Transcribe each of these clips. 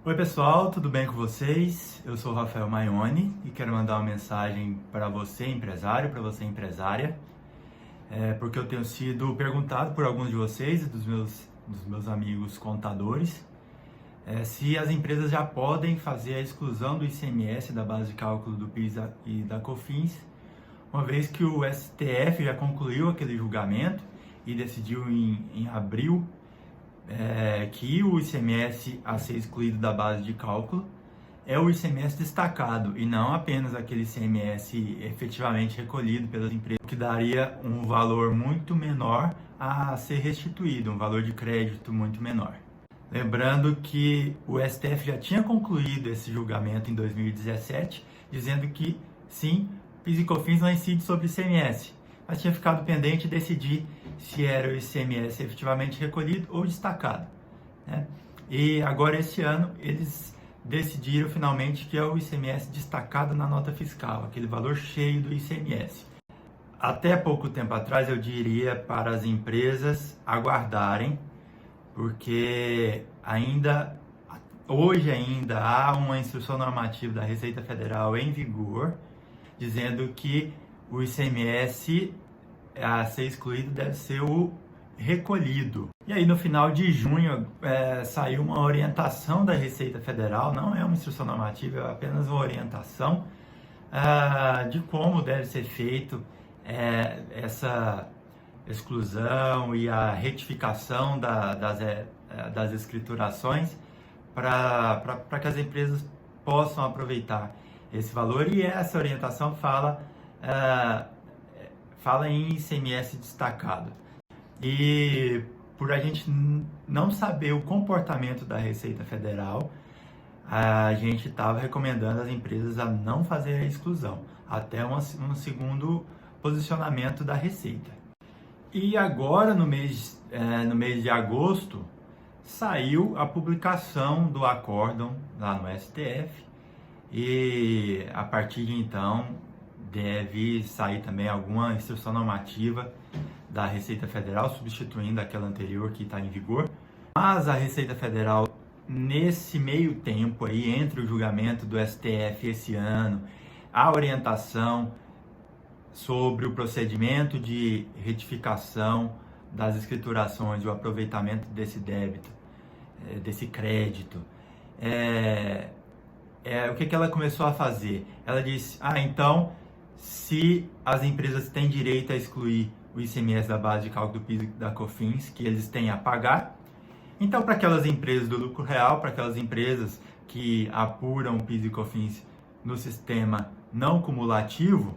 Oi pessoal, tudo bem com vocês? Eu sou o Rafael Maione e quero mandar uma mensagem para você empresário, para você empresária, porque eu tenho sido perguntado por alguns de vocês e dos meus amigos contadores, se as empresas já podem fazer a exclusão do ICMS da base de cálculo do PIS e da COFINS, uma vez que o STF já concluiu aquele julgamento e decidiu em abril que o ICMS a ser excluído da base de cálculo é o ICMS destacado e não apenas aquele ICMS efetivamente recolhido pelas empresas, que daria um valor muito menor a ser restituído, um valor de crédito muito menor. Lembrando que o STF já tinha concluído esse julgamento em 2017, dizendo que sim, PIS e COFINS não incide sobre o ICMS, mas tinha ficado pendente decidir se era o ICMS efetivamente recolhido ou destacado, né? E agora esse ano eles decidiram finalmente que é o ICMS destacado na nota fiscal, aquele valor cheio do ICMS. Até pouco tempo atrás eu diria para as empresas aguardarem, porque hoje ainda há uma instrução normativa da Receita Federal em vigor, dizendo que o ICMS a ser excluído deve ser o recolhido. E aí no final de junho saiu uma orientação da Receita Federal, não é uma instrução normativa, é apenas uma orientação de como deve ser feito essa exclusão e a retificação das escriturações para que as empresas possam aproveitar esse valor. E essa orientação fala em ICMS destacado. E por a gente não saber o comportamento da Receita Federal, a gente estava recomendando às empresas a não fazer a exclusão, até um segundo posicionamento da Receita. E agora, no mês de agosto, saiu a publicação do acórdão lá no STF, e a partir de então deve sair também alguma instrução normativa da Receita Federal, substituindo aquela anterior que está em vigor. Mas a Receita Federal, nesse meio tempo aí, entre o julgamento do STF esse ano, a orientação sobre o procedimento de retificação das escriturações e o aproveitamento desse débito, desse crédito, o que ela começou a fazer? Ela disse, então, se as empresas têm direito a excluir o ICMS da base de cálculo do PIS e da COFINS, que eles têm a pagar, então para aquelas empresas do lucro real, para aquelas empresas que apuram o PIS e COFINS no sistema não cumulativo,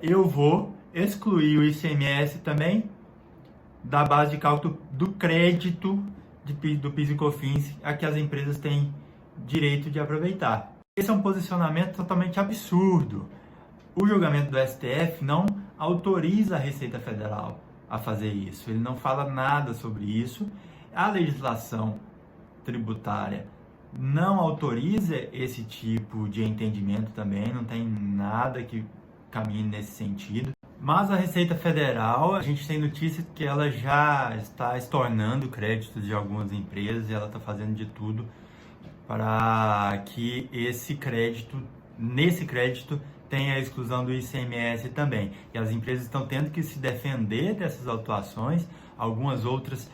eu vou excluir o ICMS também da base de cálculo do crédito do PIS e COFINS a que as empresas têm direito de aproveitar. Esse é um posicionamento totalmente absurdo. O julgamento do STF não autoriza a Receita Federal a fazer isso. Ele não fala nada sobre isso. A legislação tributária não autoriza esse tipo de entendimento também, não tem nada que caminhe nesse sentido. Mas a Receita Federal, a gente tem notícia que ela já está estornando créditos de algumas empresas e ela está fazendo de tudo para que nesse crédito tenha a exclusão do ICMS também. E as empresas estão tendo que se defender dessas autuações, algumas outras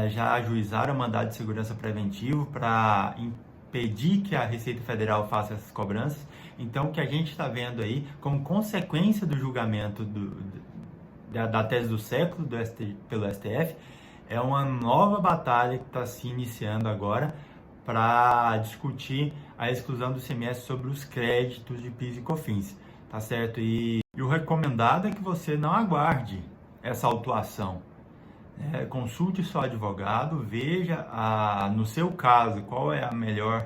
já ajuizaram mandado de segurança preventivo para impedir que a Receita Federal faça essas cobranças. Então, o que a gente está vendo aí, como consequência do julgamento da tese do século pelo STF, é uma nova batalha que está se iniciando agora para discutir a exclusão do ICMS sobre os créditos de PIS e COFINS, tá certo? E o recomendado é que você não aguarde essa autuação. Consulte seu advogado, veja no seu caso qual é a melhor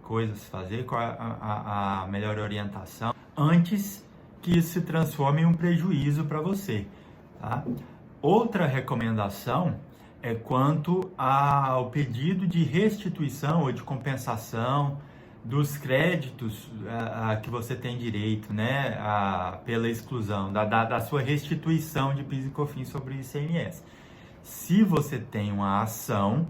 coisa a se fazer, qual é a melhor orientação, antes que isso se transforme em um prejuízo para você, tá? Outra recomendação é quanto ao pedido de restituição ou de compensação dos créditos que você tem direito, né, pela exclusão, da sua restituição de PIS e COFINS sobre o ICMS. Se você tem uma ação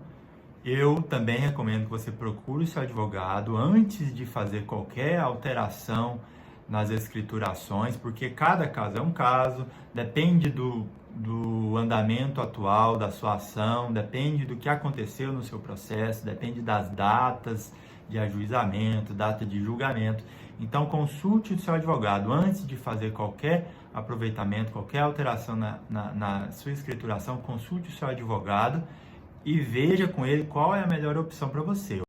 Eu também recomendo que você procure o seu advogado antes de fazer qualquer alteração nas escriturações, porque cada caso é um caso, depende do andamento atual da sua ação, depende do que aconteceu no seu processo, depende das datas de ajuizamento, data de julgamento. Então, consulte o seu advogado antes de fazer qualquer aproveitamento, qualquer alteração na sua escrituração, consulte o seu advogado e veja com ele qual é a melhor opção para você.